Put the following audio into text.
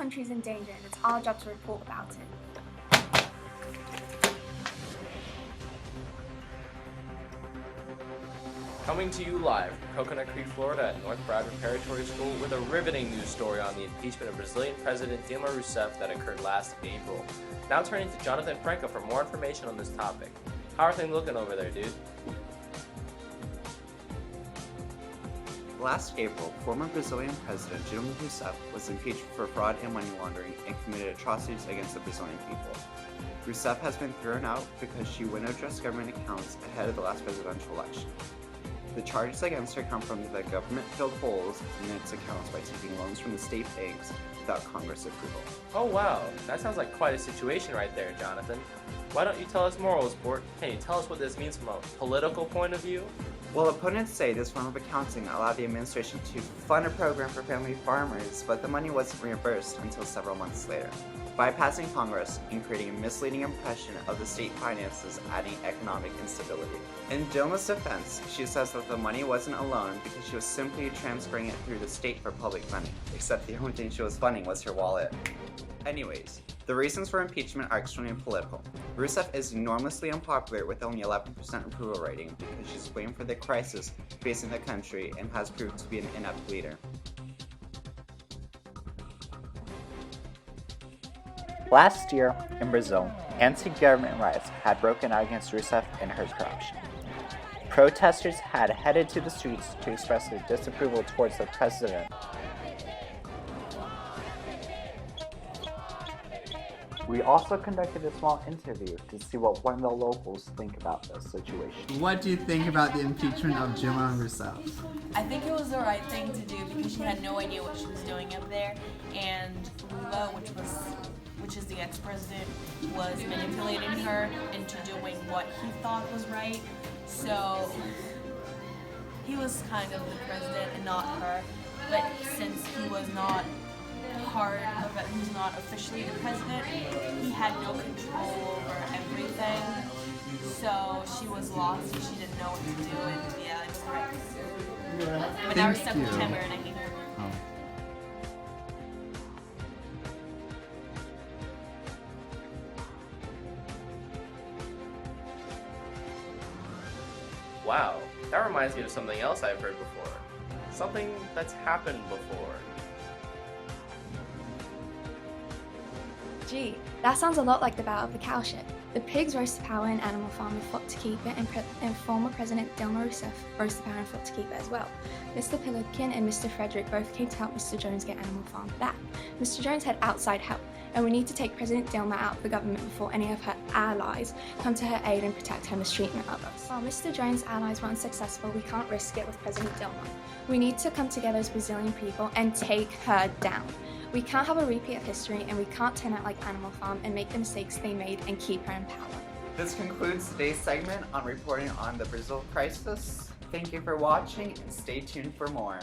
country's in danger and it's our job to report about it. Coming to you live from Coconut Creek, Florida at North Bradford Preparatory School with a riveting news story on the impeachment of Brazilian President Dilma Rousseff that occurred last April. Now turning to Jonathan Franco for more information on this topic. How are things looking over there, dude? Last April, former Brazilian President Dilma Rousseff was impeached for fraud and money laundering and committed atrocities against the Brazilian people. Rousseff has been thrown out because she wouldn't address government accounts ahead of the last presidential election. The charges against her come from the government filled holes in its accounts by taking loans from the state banks without Congress approval. Oh wow, that sounds like quite a situation right there, Jonathan. Why don't you tell us more, Sport? Can you tell us what this means from a political point of view? Well, opponents say this form of accounting allowed the administration to fund a program for family farmers, but the money wasn't reimbursed until several months later, bypassing Congress and creating a misleading impression of the state finances, adding economic instability. In Dilma's defense, she says that the money wasn't a loan because she was simply transferring it through the state for public money, except the only thing she was funding was her wallet. Anyways, the reasons for impeachment are extremely political. Rousseff is enormously unpopular with only 11% approval rating because she's blamed for the crisis facing the country and has proved to be an inept leader. Last year, in Brazil, anti-government riots had broken out against Rousseff and her corruption. Protesters had headed to the streets to express their disapproval towards the president. We also conducted a small interview to see what one of the locals think about this situation. What do you think about the impeachment of Dilma Rousseff? I think it was the right thing to do because she had no idea what she was doing up there, and Lula, which is the ex-president, was manipulating her into doing what he thought was right. So he was kind of the president and not her. But since he was not he was not officially the president, he had no control over everything. So she was lost and she didn't know what to do, and yeah, it was the right thing to do. But now we're stuck with September and I hate her. Wow, that reminds me of something else I've heard before. Something that's happened before. Gee, that sounds a lot like the Battle of the Cowshed. The pigs rose to power in Animal Farm and fought to keep it, and former President Dilma Rousseff rose to power and fought to keep it as well. Mr. Pilipkin and Mr. Frederick both came to help Mr. Jones get Animal Farm back. Mr. Jones had outside help, and we need to take President Dilma out of the government before any of her allies come to her aid and protect her mistreatment of us. While Mr. Jones' allies were unsuccessful, we can't risk it with President Dilma. We need to come together as Brazilian people and take her down. We can't have a repeat of history, and we can't turn out like Animal Farm and make the mistakes they made and keep her in power. This concludes today's segment on reporting on the Brazil crisis. Thank you for watching and stay tuned for more.